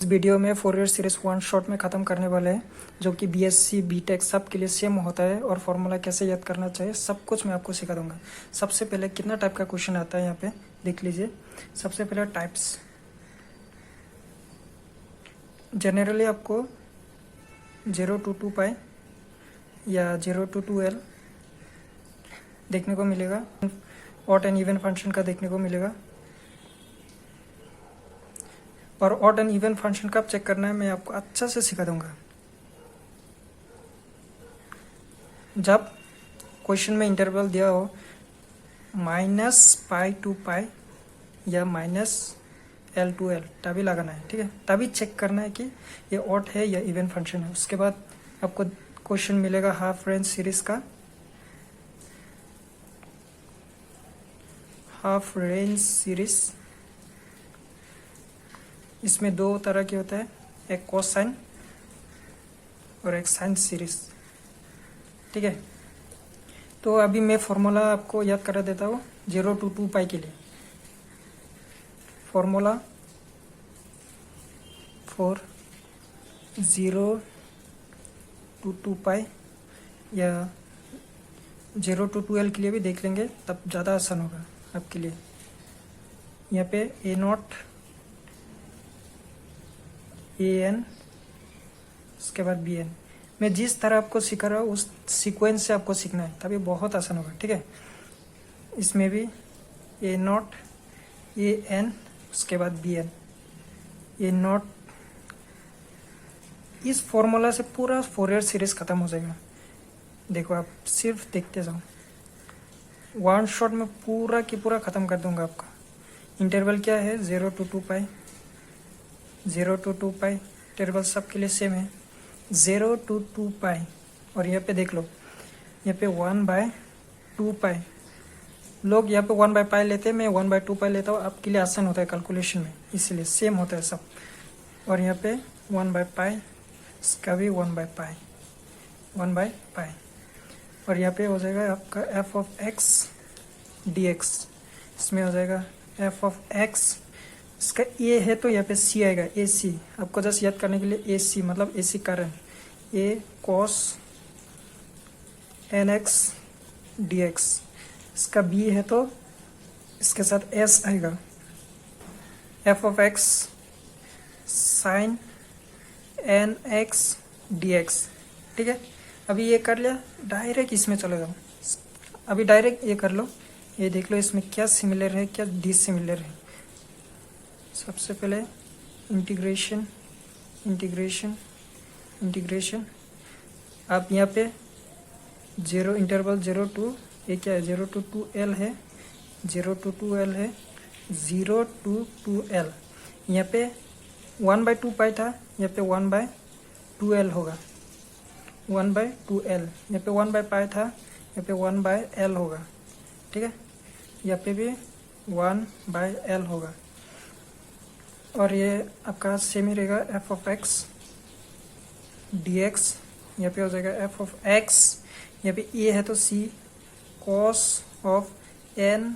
इस वीडियो में Fourier series one shot में ख़त्म करने वाले हैं, जो कि बीएससी बीटेक सब के लिए सेम होता है और फॉर्मूला कैसे याद करना चाहिए सब कुछ मैं आपको सिखा दूंगा। सबसे पहले कितना टाइप का क्वेश्चन आता है यहाँ पे देख लीजिए। सबसे पहले टाइप्स, जनरली आपको 0 to 2 पाई या 0 to 2L देखने को मिलेगा। ऑड एंड इवन फंक्शन का देखने को मिलेगा। और ऑड एंड इवन फंक्शन कब चेक करना है मैं आपको अच्छा से सिखा दूंगा। जब क्वेश्चन में इंटरवल दिया हो -π to π या -L to L तभी लगाना है, ठीक है। तभी चेक करना है कि ये ऑड है या इवन फंक्शन है। उसके बाद आपको क्वेश्चन मिलेगा हाफ रेंज सीरीज का। हाफ रेंज सीरीज इसमें दो तरह के होता है, एक कोसाइन और एक साइन सीरीज, ठीक है। तो अभी मैं फॉर्मूला आपको याद करा देता हूँ 0 to 2 पाई के लिए। फॉर्मूला फॉर 0 to 2 पाई या 0 to 2L के लिए भी देख लेंगे, तब ज़्यादा आसान होगा आपके लिए। यहाँ पे A0 AN उसके बाद BN। मैं जिस तरह आपको सिखा रहा हूँ उस सीक्वेंस से आपको सीखना है, तभी बहुत आसान होगा, ठीक है। इसमें भी A0 AN उसके बाद BN। A0 इस फॉर्मूला से पूरा फोरियर सीरीज खत्म हो जाएगा। देखो आप सिर्फ देखते जाओ, वन शॉट में पूरा की पूरा खत्म कर दूंगा आपका। इंटरवल क्या है 0 to 2 pi, 0 to 2 pi interval सब के लिए सेम है, 0 to 2 पाई। और यहाँ पे देख लो, यहाँ पे 1/2 पाई। लोग यहाँ पे 1/π लेते हैं, मैं 1/2 पाई लेता हूँ, आपके लिए आसान होता है कैलकुलेशन में, इसीलिए सेम होता है सब। और यहाँ पे 1/π, इसका भी 1/π। और यहाँ पे हो जाएगा आपका f(x) dx। इसमें हो जाएगा f(x), इसका a है तो यहाँ पे c आएगा, ac। आपको जस्ट याद करने के लिए ac मतलब ac कारण a cos nx dx। इसका b है तो इसके साथ s आएगा, f(x) sin nx dx, ठीक है। अभी ये कर लिया, डायरेक्ट इसमें चले जाओ। अभी डायरेक्ट ये कर लो, ये देख लो इसमें क्या सिमिलर है क्या डिसिमिलर है। सबसे पहले इंटीग्रेशन इंटीग्रेशन इंटीग्रेशन। आप यहाँ पे 0 इंटरवल 0 to ये क्या है 0 to 2L है, 0 to 2L है, 0 to 2L। यहाँ पे 1/2 पाई था, यहाँ पे 1/2L होगा, 1/2L। यहाँ पे 1/π था, यहाँ पे 1/L होगा, ठीक है। यहाँ पे भी 1/L होगा। और ये आपका सेम ही रहेगा f(x) dx। यहाँ पे हो जाएगा f(x), यहाँ पे a है तो c cos of n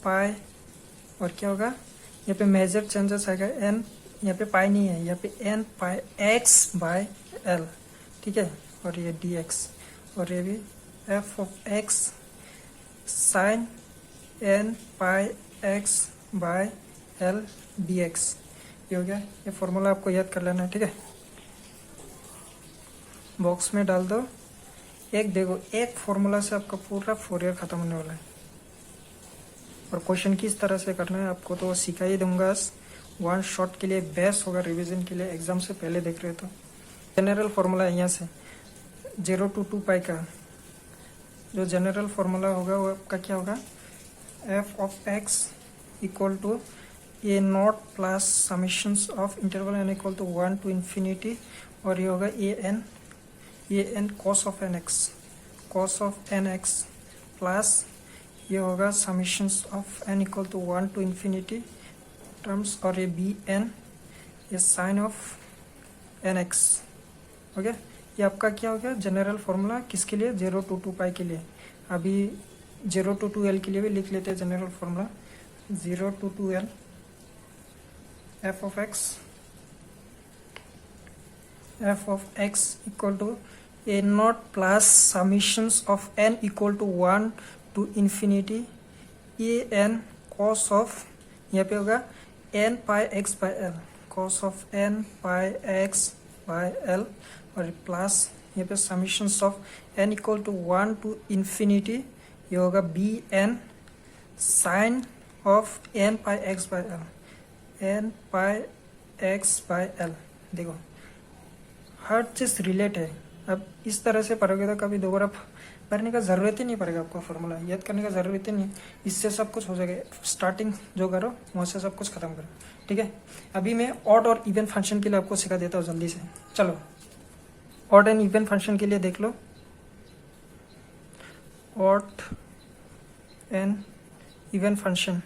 पाई। और क्या होगा यहाँ पे मेजर चेंजेस आएगा n, यहाँ पे पाई नहीं है, यहाँ पे n पाई x/L, ठीक है। और ये dx। और ये भी f(x) sin n पाई x/L dx। ये हो गया। ये फॉर्मूला आपको याद कर लेना है, ठीक है। बॉक्स में डाल दो। एक देखो, एक फॉर्मूला से आपका पूरा फोरियर खत्म होने वाला है। और क्वेश्चन किस तरह से करना है आपको तो सिखा ही दूंगा। वन शॉट के लिए बेस्ट होगा, रिवीजन के लिए, एग्जाम से पहले देख रहे हो तो। जनरल फॉर्मूला है यहाँ से 0 to 2 पाई का जो जनरल फॉर्मूला होगा वो आपका क्या होगा, f(x) equal to A0 plus summations of interval n equal to 1 to infinity। और ये होगा an cos of nx plus ये होगा summations of n equal to 1 to infinity terms. और ये bn ये साइन ऑफ nx, ओके। ये आपका क्या हो गया जनरल फॉर्मूला, किसके लिए 0 to 2 पाई के लिए। अभी 0 to 2L के लिए भी लिख लेते हैं general formula 0 to 2L f(x) F of x equal to A naught plus summations of N equal to 1 to infinity A N cos of, यहाँ पे होगा N pi X by L, cos of N pi X by L, और plus यहाँ पे summations of N equal to 1 to infinity, ये होगा B N sine of N pi X by L, N pi X by L. देखो हर चीज़ relate है। अब इस तरह से पढ़ोगे तो कभी दोबारा पढ़ने का ज़रूरत ही नहीं पड़ेगा, आपको फॉर्मूला याद करने का ज़रूरत ही नहीं, इससे सब कुछ हो जाएगा। स्टार्टिंग जो करो वहाँ से सब कुछ खत्म करो, ठीक है। अभी मैं ऑड और इवन फंक्शन के लिए आपको सिखा देता हूँ जल्दी से। चलो ऑड एंड इवन फंक्शन के लिए देख लो। ऑड एंड इवन फंक्शन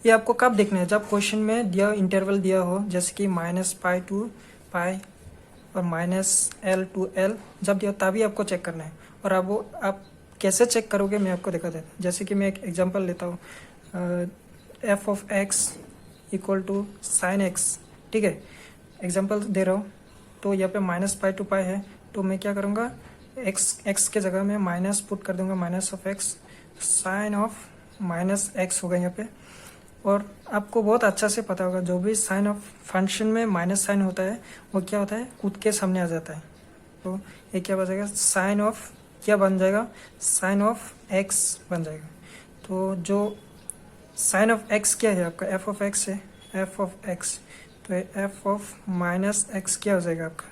ये आपको कब देखना है, जब क्वेश्चन में दिया इंटरवल दिया हो, जैसे कि -π टू π और -l टू l, जब दिया तभी आपको चेक करना है। और अब वो आप कैसे चेक करोगे मैं आपको दिखा देता हूँ। जैसे कि मैं एक एग्जांपल लेता हूँ, f of x equal to sine x, ठीक है, एग्जांपल दे रहा हूँ। तो यहाँ पे -π टू π है, तो मैं क्या करूँगा, एक्स के जगह में माइनस पुट कर दूंगा, minus of x, sine of minus x होगा यहाँ पे। और आपको बहुत अच्छा से पता होगा जो भी साइन ऑफ फंक्शन में माइनस साइन होता है वो क्या होता है, कूद के सामने आ जाता है। तो ये क्या बन जाएगा, साइन ऑफ क्या बन जाएगा, साइन ऑफ एक्स बन जाएगा। तो जो साइन ऑफ एक्स क्या है आपका, एफ ऑफ एक्स है, एफ ऑफ एक्स, तो एफ ऑफ माइनस एक्स क्या हो जाएगा आपका,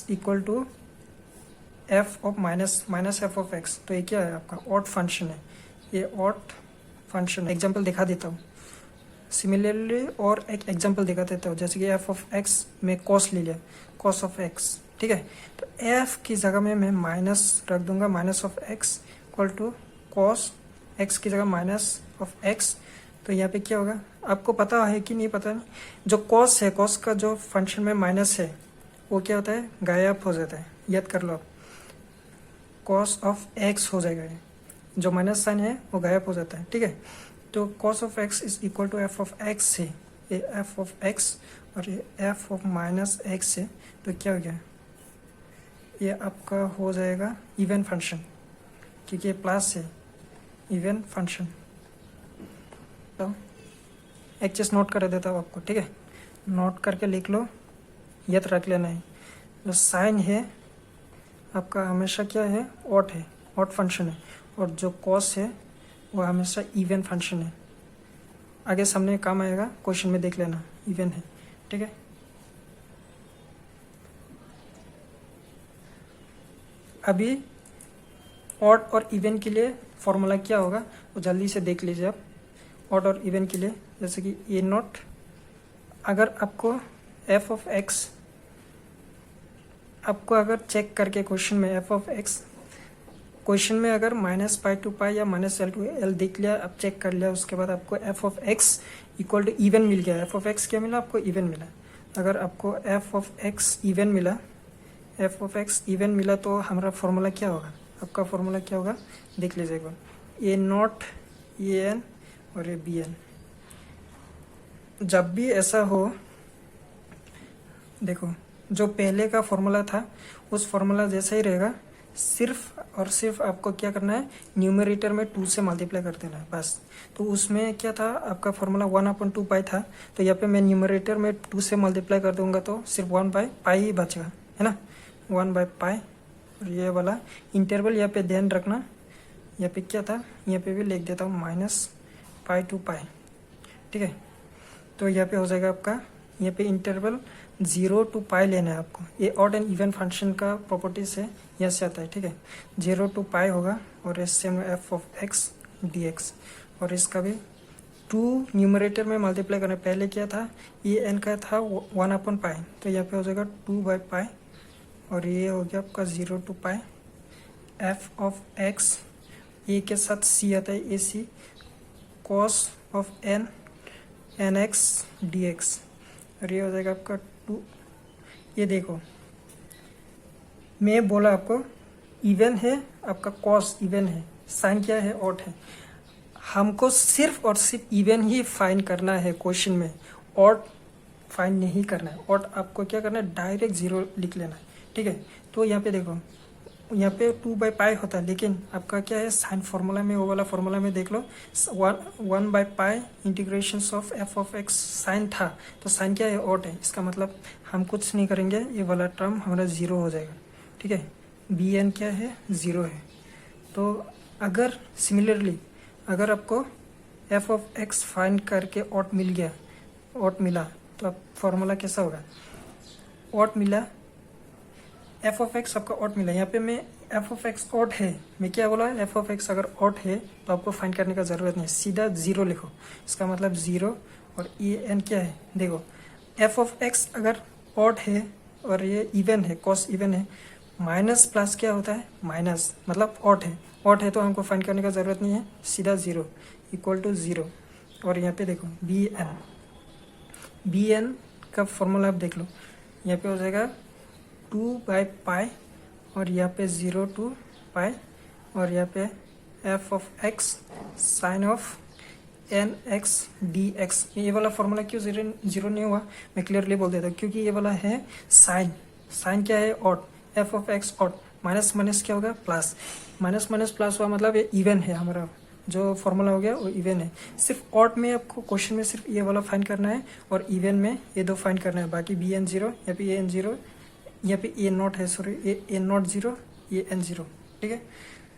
equal to f of minus f of x. तो ये क्या है आपका, ऑड फंक्शन है, ये ऑड फंक्शन। एग्जाम्पल दिखा देता हूँ सिमिलरली, और एक एग्जाम्पल दिखा देता हूँ। जैसे कि एफ ऑफ एक्स में कॉस ले लिया, कॉस ऑफ एक्स, ठीक है। तो एफ की जगह में मैं माइनस रख दूंगा, minus of x equal to cos x की जगह माइनस ऑफ एक्स। तो यहाँ पे क्या होगा, आपको पता है कि नहीं पता नहीं, जो कॉस है, कॉस का जो फंक्शन में माइनस है वो क्या होता है, गायब हो जाता है, याद कर लो आप, कॉस ऑफ एक्स हो जाएगा, ये जो माइनस साइन है वो गायब हो जाता है, ठीक है। तो cos of x is equal to f of x है, ये एफ ऑफ एक्स और ये एफ ऑफ माइनस एक्स है। तो क्या हो गया, ये आपका हो जाएगा इवन फंक्शन, क्योंकि ये प्लस है, इवन फंक्शन। तो एक चीज़ नोट कर देता हूँ आपको, ठीक है, नोट करके लिख लो, याद रख लेना है। जो साइन है आपका हमेशा क्या है, ऑड है, ऑड फंक्शन है, और जो कॉस है वो हमेशा इवन फंक्शन है। आगे सामने काम आएगा, क्वेश्चन में देख लेना, इवन है, ठीक है। अभी ऑड और इवन के लिए फॉर्मूला क्या होगा वो जल्दी से देख लीजिए आप। ऑड और इवन के लिए जैसे कि ए नॉट, अगर आपको एफ ऑफ एक्स, आपको अगर चेक करके क्वेश्चन में एफ ऑफ एक्स, क्वेश्चन में अगर -π टू π या -l टू l देख लिया, आप चेक कर लिया, उसके बाद आपको F of x equal to even मिल गया। एफ ऑफ एक्स क्या मिला आपको, इवन मिला। अगर आपको एफ ऑफ एक्स इवन मिला, एफ ऑफ एक्स इवन मिला, तो हमारा फॉर्मूला क्या होगा, आपका फॉर्मूला क्या होगा देख लीजिए एक बार, ए नॉट ए एन और ए बी एन। जब भी ऐसा हो, देखो जो पहले का फॉर्मूला था उस फॉर्मूला जैसा ही रहेगा, सिर्फ और सिर्फ आपको क्या करना है, न्यूमरेटर में 2 से मल्टीप्लाई कर देना है बस। तो उसमें क्या था, आपका फॉर्मूला 1/2 था, तो यहाँ पे मैं न्यूमरेटर में 2 से मल्टीप्लाई कर दूंगा तो सिर्फ 1/π ही बचेगा, है ना, 1/π। और ये वाला इंटरवल यहाँ पे ध्यान रखना, यहाँ पे क्या था, यहाँ पे भी लिख देता हूँ -π टू π, ठीक है। तो यहाँ पे हो जाएगा आपका, यहाँ पे इंटरवल 0 टू π लेना है आपको। ये ऑड एंड इवन फंक्शन का प्रॉपर्टीज है, यहाँ से आता है, ठीक है। 0 टू π होगा, और इससे F of X D X, और इसका भी 2 न्यूमरेटर में मल्टीप्लाई करना। पहले क्या था, ये एन का था 1/π, तो यहाँ पे हो जाएगा 2/π, और ये हो गया आपका 0 to π। F of X, A के साथ सी आता है, A C, cos of N N x D X, और ये हो जाएगा आपका 2। ये देखो मैं बोला आपको इवन है, आपका कॉस इवन है, साइन क्या है, ऑड है। हमको सिर्फ और सिर्फ इवन ही फाइंड करना है क्वेश्चन में, ऑड फाइंड नहीं करना है, और आपको क्या करना है, डायरेक्ट जीरो लिख लेना है, ठीक है। तो यहाँ पे देखो, यहाँ पे 2/पाई होता है, लेकिन आपका क्या है, साइन फार्मूला में, वो वाला फार्मूला में देख लो, 1/पाई integration of F of x sine था, तो साइन क्या है, ऑट है, इसका मतलब हम कुछ नहीं करेंगे, ये वाला टर्म हमारा जीरो हो जाएगा, ठीक है। बी एन क्या है, जीरो है। तो अगर सिमिलरली अगर आपको एफ ऑफ एक्स फाइंड करके ऑट मिल गया, ऑट मिला, तो अब फार्मूला कैसा होगा, ऑट मिला, एफ ऑफ एक्स आपका ऑट मिला, यहाँ पे मैं एफ ऑफ एक्स ऑट है, मैं क्या बोला, एफ ऑफ एक्स अगर ऑट है तो आपको फाइंड करने का ज़रूरत नहीं, सीधा जीरो लिखो, इसका मतलब जीरो, और ये एन क्या है, देखो एफ ऑफ एक्स अगर ऑट है और ये इवन है, कॉस इवन है, माइनस प्लस क्या होता है, माइनस मतलब ऑट है, ऑट है तो हमको फाइंड करने का ज़रूरत नहीं है, सीधा जीरो इक्वल टू ज़ीरो। और यहाँ पे देखो बी एन का फॉर्मूला आप देख लो, यहाँ पे हो जाएगा 2/पाई, और यहाँ पे 0 to पाई, और यहाँ पे f of x sine of N x D x. ये वाला फॉर्मूला क्यों जीरो नहीं हुआ, मैं क्लियरली बोल देता हूँ, क्योंकि ये वाला है साइन, साइन क्या है, odd, F of x odd, minus minus क्या होगा, प्लस, माइनस माइनस प्लस हुआ, मतलब ये इवन है, हमारा जो फॉर्मूला हो गया वो इवन है। सिर्फ ऑट में आपको क्वेश्चन में सिर्फ ये वाला फाइंड करना है, और इवन में ये दो फाइंड करना है, बाकी बी एन जीरो, यहाँ पे ए एन जीरो, यहाँ पे ए नॉट है, सॉरी ए नॉट जीरो, ये एन जीरो, ठीक है।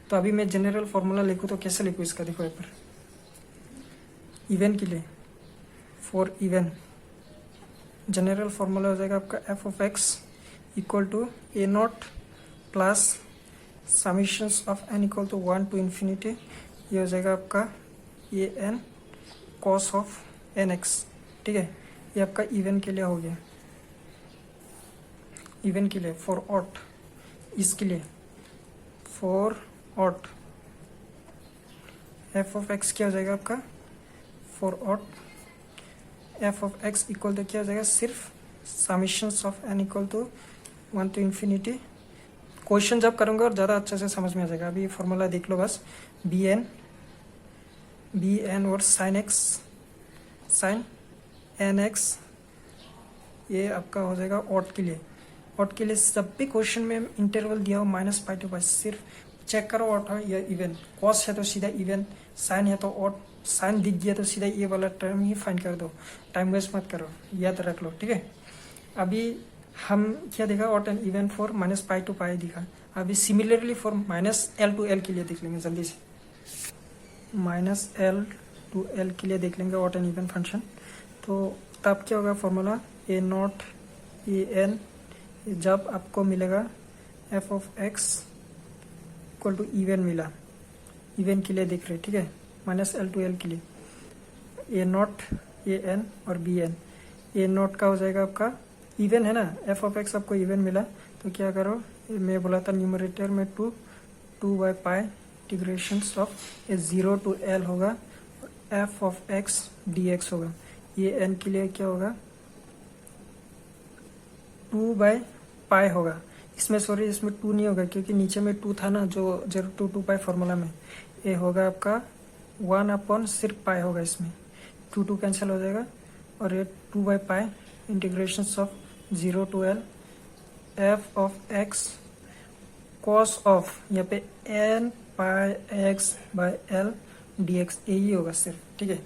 तो अभी मैं जनरल फॉर्मूला लिखूँ तो कैसे लिखूँ इसका, देखो यहाँ पर इवन के लिए, फॉर इवन जनरल फॉर्मूला हो जाएगा आपका F of x equal to A naught plus summations of N equal to 1 to infinity, ये हो जाएगा आपका A N cos of N x, ठीक है। ये आपका इवन के लिए हो गया, इवन के लिए, फॉर ऑट, इसके लिए for odd F of X क्या हो जाएगा आपका, for odd F of x equal to क्या हो जाएगा, सिर्फ summations of N equal to 1 to infinity. Question जब करूँगा और ज़्यादा अच्छे से समझ में आ जाएगा, अभी ये फॉर्मूला देख लो बस, बी एन और sine x, sine n x, ये आपका हो जाएगा ऑट के लिए, ऑट के लिए जब भी क्वेश्चन में इंटरवल दिया हो -पाई to पाई, सिर्फ चेक करो ऑट है या इवन, कॉस है तो सीधा इवन, साइन है तो ऑट, साइन दिख गया तो सीधा ये वाला टर्म ही फाइंड कर दो, टाइम वेस्ट मत करो, याद रख लो, ठीक है। अभी हम क्या देखा, odd and even for -pi to pi दिखा, अभी similarly for -L to L के लिए देख लेंगे जल्दी से, -L to L के लिए देख लेंगे ऑट एंड इवन फंक्शन। तो तब क्या होगा formula, a naught A n, जब आपको मिलेगा f of x equal to even मिला, इवन के लिए देख रहे, ठीक है, -L to L के लिए, ए नॉट ए एन और बी एन, ए नॉट का हो जाएगा आपका इवन है ना, एफ ऑफ एक्स आपको इवन मिला, तो क्या करो, मैं बोला था न्यूमरेटर में 2/पाई integration of A 0 to L होगा, और F of X D X होगा, ये एन के लिए क्या होगा, 2/पाई होगा, इसमें सॉरी इसमें 2 नहीं होगा, क्योंकि नीचे में 2 था ना, जो 0 to 2 फॉर्मूला में, ये होगा आपका 1 सिर्फ पाई होगा, इसमें 2 कैंसिल हो जाएगा, और ये 2/पाई integration of 0 to L F of x cos of, यहाँ पे N pi x by L D X, यही होगा सिर्फ, ठीक है।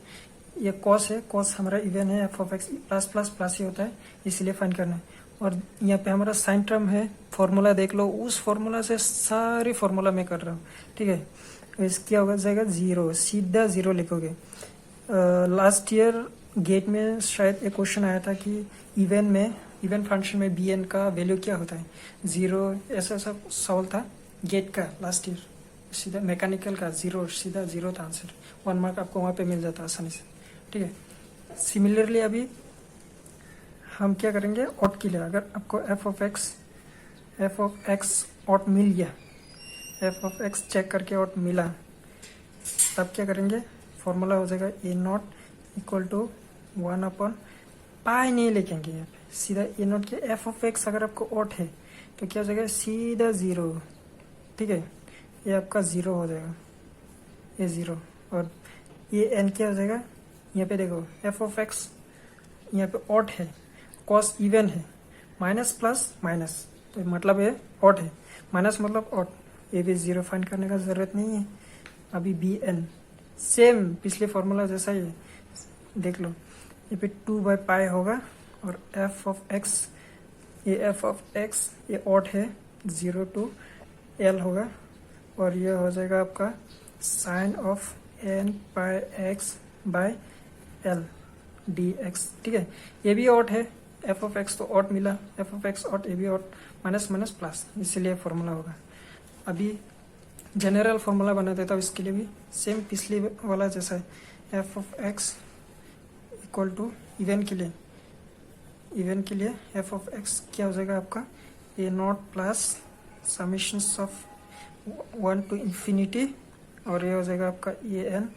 ये कॉस है, कॉस हमारा इवन है, F of X plus plus plus ही होता है, इसलिए फाइंड करना है। और यहाँ पे हमारा साइन टर्म है, फॉर्मूला देख लो, उस फॉर्मूला से सारी फॉर्मूला मैं कर रहा हूँ, ठीक है। इस क्या होगा जाएगा, जीरो, सीधा जीरो लिखोगे। लास्ट ईयर गेट में शायद एक क्वेश्चन आया था कि इवन फंक्शन में बी एन का वैल्यू क्या होता है, जीरो, ऐसा सब सवाल था गेट का लास्ट ईयर, सीधा मैकेनिकल का जीरो, सीधा जीरो था आंसर, 1 मार्क आपको वहाँ पे मिल जाता आसानी से, ठीक है। सिमिलरली अभी हम क्या करेंगे, ऑट के लिए, अगर आपको एफ ऑफ एक्स ऑट मिल गया, एफ ऑफ एक्स चेक करके ऑट मिला, तब क्या करेंगे, फॉर्मूला हो जाएगा ए नॉट इक्वल टू 1/पाई, नहीं लिखेंगे यहाँ पे, सीधा ए नॉट के एफ ऑफ एक्स अगर आपको ऑट है तो क्या हो जाएगा, सीधा जीरो, ठीक है, ये आपका जीरो हो जाएगा, ये जीरो, और ये एन क्या हो जाएगा, यहाँ पे देखो एफ ऑफ एक्स यहाँ पे ऑट है, कॉस इवन है, माइनस प्लस माइनस तो मतलब ये ऑड है, माइनस मतलब ऑड, ये भी जीरो फाइंड करने का ज़रूरत नहीं है। अभी बी एन सेम पिछले फॉर्मूला जैसा ही है, देख लो ये पे 2/पाई होगा और एफ ऑफ एक्स, ये एफ ऑफ एक्स ये ऑड है, 0 to L होगा और ये हो जाएगा आपका sine of n pi x by L D x. ठीक है, ये भी ऑड है, एफ ऑफ एक्स तो ऑड मिला, एफ ऑफ एक्स ऑड, ये भी ऑड, माइनस माइनस प्लस, इसीलिए फॉर्मूला होगा। अभी जनरल फॉर्मूला बना देता हूँ इसके लिए भी, सेम पिछले वाला जैसा है, F of x equal to even के लिए, इवन के लिए एफ ऑफ एक्स क्या हो जाएगा आपका A naught plus summations of 1 to infinity और ये हो जाएगा आपका A N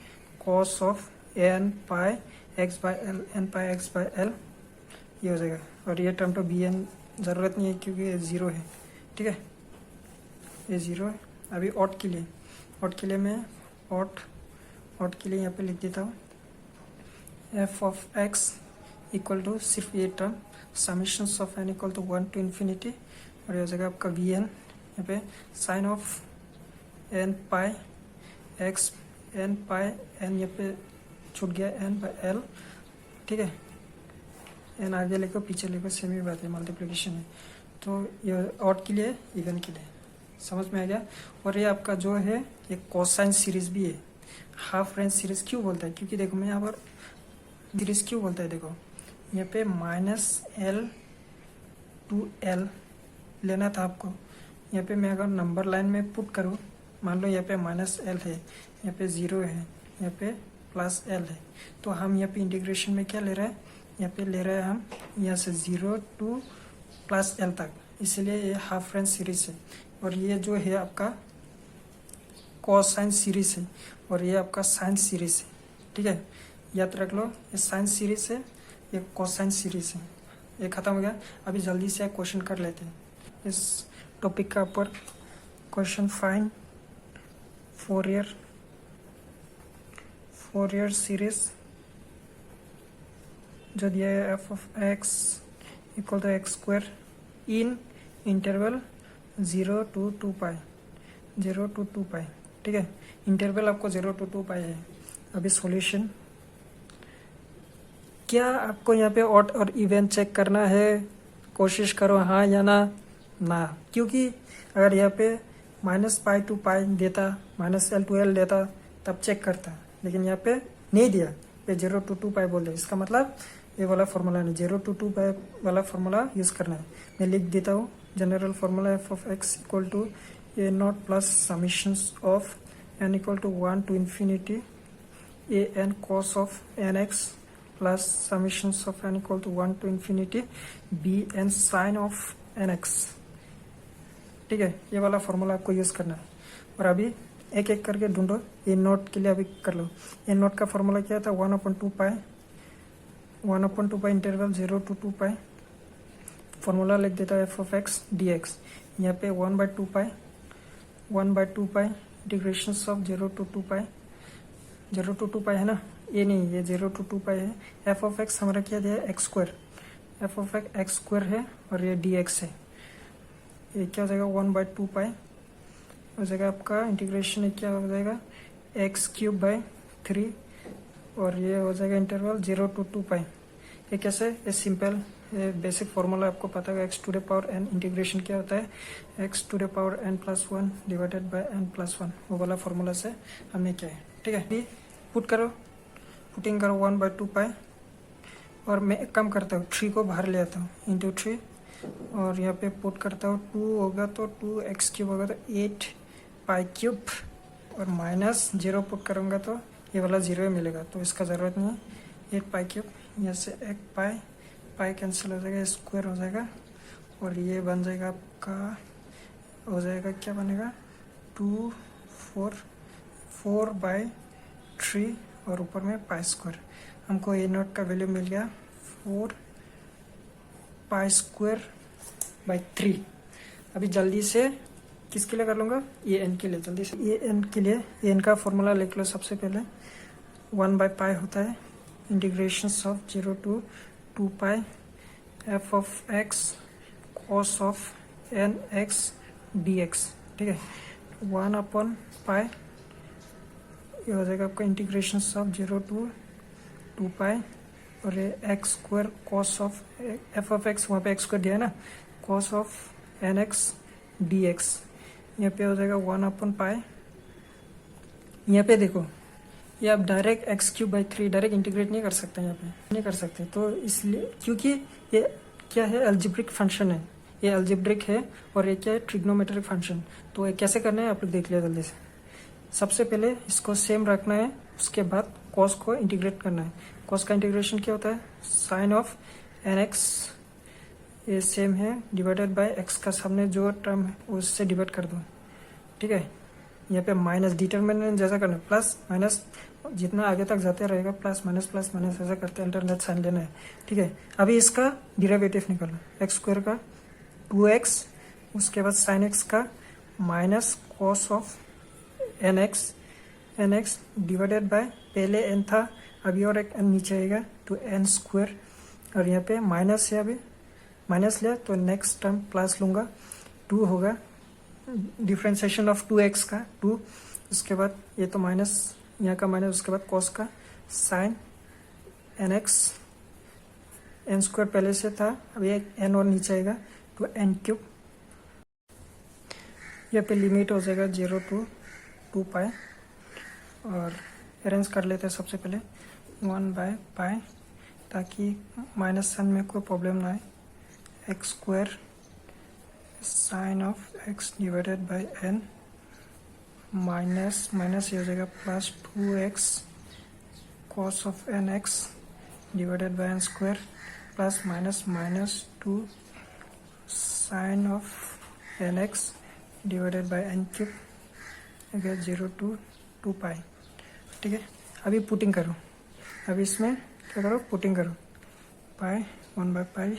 cos of N pi x by L, N pi x by L, ये हो जाएगा। और ये टर्म तो बी एन ज़रूरत नहीं है क्योंकि ये ज़ीरो है। ठीक है, ये ज़ीरो है। अभी ऑड के लिए, ऑड के लिए मैं ऑड के लिए यहाँ पे लिख देता हूँ f of x equal to सिर्फ ये term summations of N equal to 1 to infinity और ये हो जाएगा आपका वी एन, यहाँ पे sine of N pi x, n pi n यहाँ पे छूट गया एन बाय एल। ठीक है, एन आगे लिखो पीछे लिखो सेम ही बात है, मल्टीप्लिकेशन है। तो ये ऑड के लिए इवन के लिए समझ में आ गया। और ये आपका जो है ये कोसाइन सीरीज भी है, हाफ रेंज सीरीज क्यों बोलता है, क्योंकि देखो मैं यहाँ पर सीरीज क्यों बोलता है, देखो यहाँ पे -L to L लेना था आपको। यहाँ पे मैं अगर नंबर लाइन में पुट करूँ, मान लो यहाँ पे -L है, यहाँ पे 0 है, यहाँ पे +L है, तो हम यहाँ पे इंटीग्रेशन में क्या ले रहे हैं, यहाँ पे ले रहे हैं हम यहाँ से 0 to +L तक, इसलिए ये हाफ रेंज सीरीज है। और ये जो है आपका कोसाइन सीरीज है और ये आपका साइन सीरीज है। ठीक है, याद रख लो, ये साइन सीरीज है, ये कोसाइन सीरीज है। ये खत्म हो गया। अभी जल्दी से क्वेश्चन कर लेते हैं इस टॉपिक का ऊपर। क्वेश्चन फाइंड फोरियर सीरीज जो दिया है F of x equal to x square in interval 0 to 2 0 to 2 ठीक है, इंटरवल आपको 0 to 2 है। अभी सॉल्यूशन क्या आपको यहाँ पे ऑड और इवन चेक करना है, कोशिश करो हाँ या ना, क्योंकि अगर यहाँ पे -π to π देता, -L to L देता तब चेक करता, लेकिन यहाँ पे नहीं दिया, पे 0 to 2 बोल दिया। इसका मतलब ये वाला फॉर्मूला नहीं, 0 to 2 वाला फॉर्मूला यूज़ करना है। मैं लिख देता हूँ general formula f of x equal to A naught plus summations of N equal to 1 to infinity A N cos of N x plus summations of N equal to 1 to infinity b N sine of N x. ठीक है, ये वाला formula आपको use करना है। और अभी एक एक करके ढूंढो। ए नोट के लिए अभी कर लो। ए नोट का फॉर्मूला क्या था, 1/2 इंटरवल 0 to 2 फॉर्मूला लिख देता है F of X D x. यहाँ पे 1/2 इंटीग्रेशन ऑफ 0 to 2 है ना, ये नहीं, ये 0 to 2 है। एफ ऑफ एक्स हमारा क्या दिया है, x square, F of x square है और ये डी एक्स है। ये क्या हो जाएगा 1/2 हो जाएगा आपका इंटीग्रेशन, क्या हो जाएगा x³ और ये हो जाएगा इंटरवल 0 to 2 ये कैसे, ये सिंपल बेसिक फार्मूला आपको पता है। x⁴n इंटीग्रेशन क्या होता है, x⁴n+1 डिवाइडेड बाय n+1, वो वाला फार्मूला से हमने क्या है। ठीक है, पुट करो, पुटिंग करो 1/2 और मैं एक काम करता हूँ, 3 को बाहर ले आता हूँ इंटू 3 और यहाँ पे पुट करता हूँ 2 होगा तो 2x³ होगा तो 8π³ और -0 पुट करूँगा तो ये वाला 0 मिलेगा, तो इसका ज़रूरत नहीं है। 8π³, यहाँ से 1 पाई कैंसिल हो जाएगा, स्क्वायर हो जाएगा और ये बन जाएगा आपका, हो जाएगा क्या बनेगा 4/3 और ऊपर में π² हमको ए नोट का वैल्यू मिल गया 4π²/3। अभी जल्दी से किसके लिए कर लूँगा, ए एन के लिए। जल्दी से ए एन के लिए, ए एन का फॉर्मूला लिख लो। सबसे पहले 1/π होता है integration of 0 to 2 f of x cos of N x D x, ठीक है। 1/पाई, ये हो जाएगा आपका इंटीग्रेशन ऑफ 0 to 2 पाई, और ये x square cos of F of x, वहाँ पे एक्स स्क्वायर दिया है ना, cos of N x D x, यहाँ पे हो जाएगा 1/पाई। यहाँ पे देखो, ये आप डायरेक्ट x³/3 डायरेक्ट इंटीग्रेट नहीं कर सकते, यहाँ पे नहीं कर सकते, तो इसलिए क्योंकि ये क्या है, अल्जेब्रिक फंक्शन है, ये अल्जेब्रिक है, और ये क्या है, ट्रिग्नोमेट्रिक फंक्शन। तो ये कैसे करना है आप लोग देख लिया जल्दी से। सबसे पहले इसको सेम रखना है, उसके बाद कॉस को इंटीग्रेट करना है। कॉस का इंटीग्रेशन क्या होता है, साइन ऑफ एन एक्स, ये सेम है, डिवाइडेड बाय एक्स का सामने जो टर्म है उससे डिवाइड कर दो, ठीक है। यहाँ पे माइनस डिटरमिनेंट जैसा करना है, प्लस माइनस जितना आगे तक जाते रहेगा, प्लस माइनस ऐसा करते अल्टरनेट साइन लेना है, ठीक है। अभी इसका डिराइवेटिव निकालना, एक्स स्क्वायर का 2x, उसके बाद साइन एक्स का minus cos of N x divided by, पहले एन था, अभी और एक एन नीचे आएगा, तो एन स्क्वायर, और यहाँ पे माइनस है, अभी माइनस लिया तो नेक्स्ट टर्म प्लस लूंगा, 2 होगा, डिफ्रेंसिएशन ऑफ 2x का 2, उसके बाद ये तो माइनस, यहाँ का माइनस, उसके बाद कॉस का sine n x, n square पहले से था, अभी एक एन और नीचे आएगा, तो n³। यहाँ पे लिमिट हो जाएगा 0 to 2 पाई, और अरेंज कर लेते हैं सबसे पहले 1/पाई, ताकि माइनस साइन में कोई प्रॉब्लम ना आए। X square sine of x divided by n, minus minus ये हो जाएगा plus 2x cos of N x divided by n square, plus minus 2 sine of N x divided by n³, 0 to 2 pi, ठीक है। अभी putting करो, अभी इसमें क्या करो, पुटिंग करो, पाई 1/पाई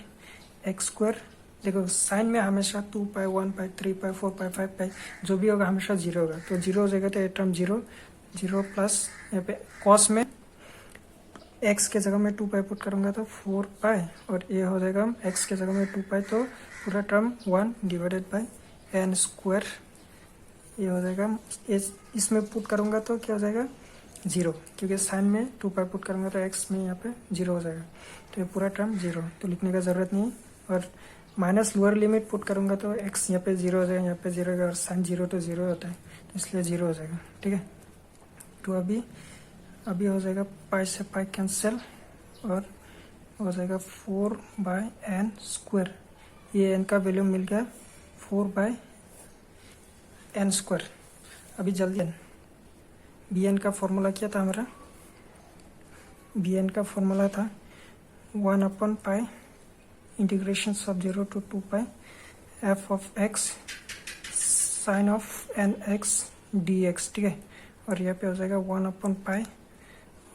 एक्स स्क्वायर, देखो साइन में हमेशा 2 पाई 1 पाई 3 पाई 4 पाई 5 पाई जो भी होगा हमेशा 0 होगा, तो 0 हो जाएगा, तो ये टर्म 0 प्लस यहाँ पे कॉस में x के जगह में 2 पाई पुट करूंगा तो 4 पाई, और ये हो जाएगा x के जगह में 2 पाई, तो पूरा term 1 divided by n square, ये हो जाएगा। इसमें पुट करूंगा तो क्या हो जाएगा, 0, क्योंकि साइन में 2 पाई पुट करूंगा तो x में यहाँ पे 0 हो जाएगा, तो ये पूरा टर्म 0, तो लिखने का जरूरत नहीं। और माइनस लोअर लिमिट पुट करूंगा तो x यहाँ पे 0 हो जाएगा, यहाँ पे 0 होगा, और साइन 0 to 0 होता है, तो इसलिए 0 हो जाएगा, ठीक है। तो अभी हो जाएगा पाई से पाई कैंसिल, और हो जाएगा 4/n स्क्वायर, ये n का वैल्यू मिल गया 4/n स्क्वायर। अभी जल्दी bn का फॉर्मूला क्या था हमारा, bn का फॉर्मूला था 1/पाई integration of 0 to 2 pi F of x sine of N x D x, ठीक है। और यहाँ पे हो जाएगा 1/पाई,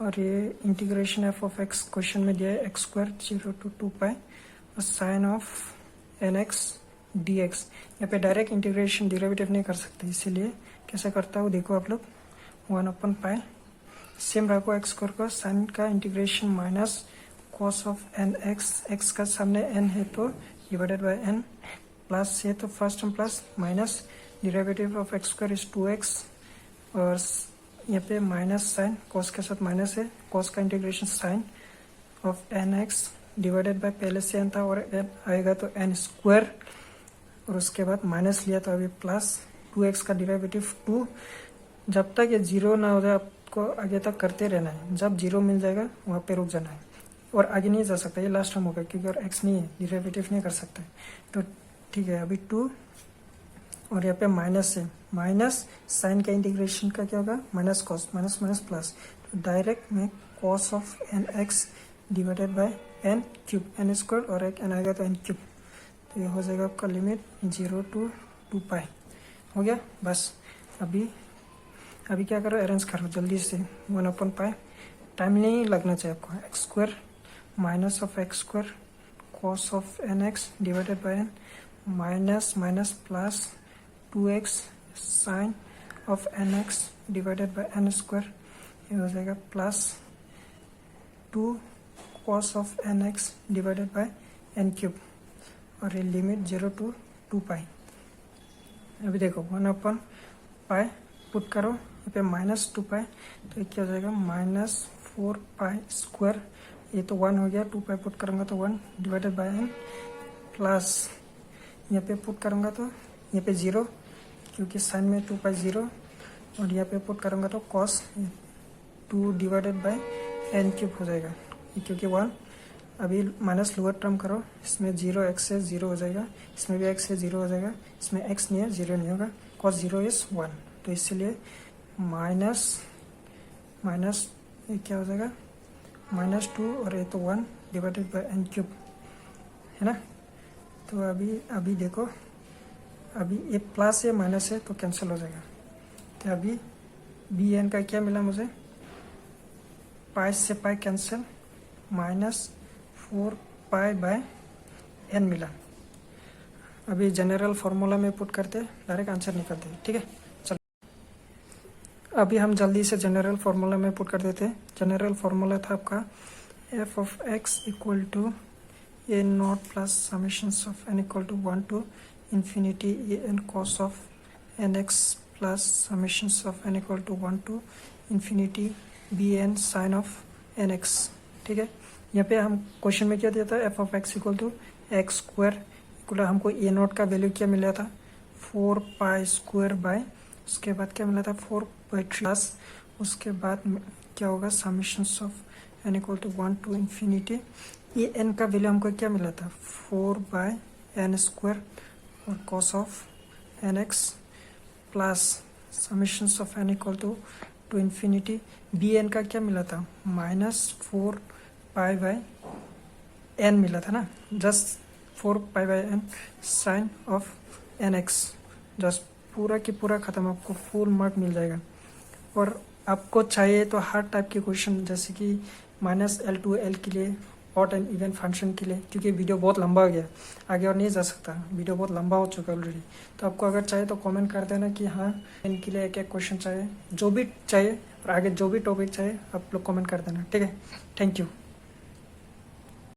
और ये integration F of x question में दिया है एक्स स्क्वायर 0 to 2 पाई, और sine of N x D x. यहाँ पे डायरेक्ट इंटीग्रेशन डिराइवेटिव नहीं कर सकते, इसीलिए कैसे करता हूँ देखो आप लोग, 1/पाई सेम रखो, एक्स स्क्वायर का साइन का integration minus cos of N x का सामने एन है तो डिवाइडेड बाय एन, प्लस है तो first term plus, minus derivative of x square is 2x, और यहाँ पे माइनस साइन कॉस के साथ माइनस है, कॉस का integration sine of N x divided by, पहले से एन था और एन आएगा तो एन स्क्वायर, और उसके बाद माइनस लिया तो अभी प्लस 2x का डिराइवेटिव 2, जब तक ये 0 ना हो जाए आपको आगे तक करते रहना है, जब 0 मिल जाएगा वहाँ पे रुक जाना है, और आगे नहीं जा सकता, ये लास्ट टर्म होगा क्योंकि और x नहीं है, डिराइवेटिव नहीं कर सकते, तो ठीक है। अभी 2, और यहाँ पे माइनस है, माइनस साइन का इंटीग्रेशन का क्या होगा, माइनस कॉस, माइनस प्लस, तो डायरेक्ट में cos of N x divided by n³, n square, और एक एन आएगा तो n³, तो ये हो जाएगा आपका लिमिट 0 to 2 पाई, हो गया बस। अभी क्या करो, अरेंज करो जल्दी से, 1/पाई, टाइम नहीं लगना चाहिए आपको, x square minus of x square cos of N x divided by n, minus plus 2x sine of N x divided by n square, ये हो जाएगा plus 2 cos of N x divided by n cube और ये limit 0 to 2 पाई। अभी देखो 1/पाई put करो यहाँ पे -2 पाई, तो ये क्या हो जाएगा -4 पाई स्क्वायर। ये तो 1 हो गया, 2 पाई पुट करूँगा तो 1 डिवाइडेड बाय n प्लस यहाँ पे पुट करूँगा तो यहाँ पे 0 क्योंकि साइन में 2 पाई 0, और यहाँ पे पुट करूँगा तो cos 2 divided by n cube हो जाएगा। क्योंकि 1 अभी माइनस लोअर टर्म करो, इसमें 0 x से 0 हो जाएगा, इसमें भी x से 0 हो जाएगा, इसमें x नहीं है 0 नहीं होगा, cos 0 इज 1, तो इसलिए माइनस ये क्या हो जाएगा -2 और ये तो 1 डिवाइडेड बाय n क्यूब है ना। तो अभी देखो, अभी ये प्लस है माइनस है तो कैंसिल हो जाएगा। तो अभी बी एन का क्या मिला मुझे, पाई से pi cancel, -4 pi by n मिला। अभी जनरल फार्मूला में पुट करते डायरेक्ट आंसर निकलते, ठीक है। चलो अभी हम जल्दी से जनरल फार्मूला में पुट कर देते। जनरल फार्मूला था आपका f of x equal to a naught plus summations of n equal to 1 to infinity a n cos of nx plus summations of n equal to 1 to infinity b n sin of nx, ठीक है। यहाँ पे हम question में क्या दिया था, f of x equal to x square equal हमको a नॉट का वैल्यू क्या मिला था 4 पाई स्क्वायर बाय, उसके बाद क्या मिला था 4/3 प्लस, उसके बाद क्या होगा summations of n equal to 1 to infinity ये n का वैल्यू हमको क्या मिला था 4/n स्क्वायर और cos of nx plus summations of n equal to infinity b n का क्या मिला था -4 पाई बाय n मिला था ना, just 4 pi by n sine of nx, just पूरा की पूरा खत्म, आपको फुल मार्क मिल जाएगा। और आपको चाहिए तो हर टाइप के क्वेश्चन जैसे कि -L to L के लिए, ऑड एंड इवन फंक्शन के लिए, क्योंकि वीडियो बहुत लंबा हो गया, आगे और नहीं जा सकता, वीडियो बहुत लंबा हो चुका है ऑलरेडी। तो आपको अगर चाहिए तो कमेंट कर देना कि हाँ इनके लिए एक एक क्वेश्चन चाहिए, जो भी चाहिए और आगे जो भी टॉपिक चाहिए आप लोग कमेंट कर देना, ठीक है। Thank you.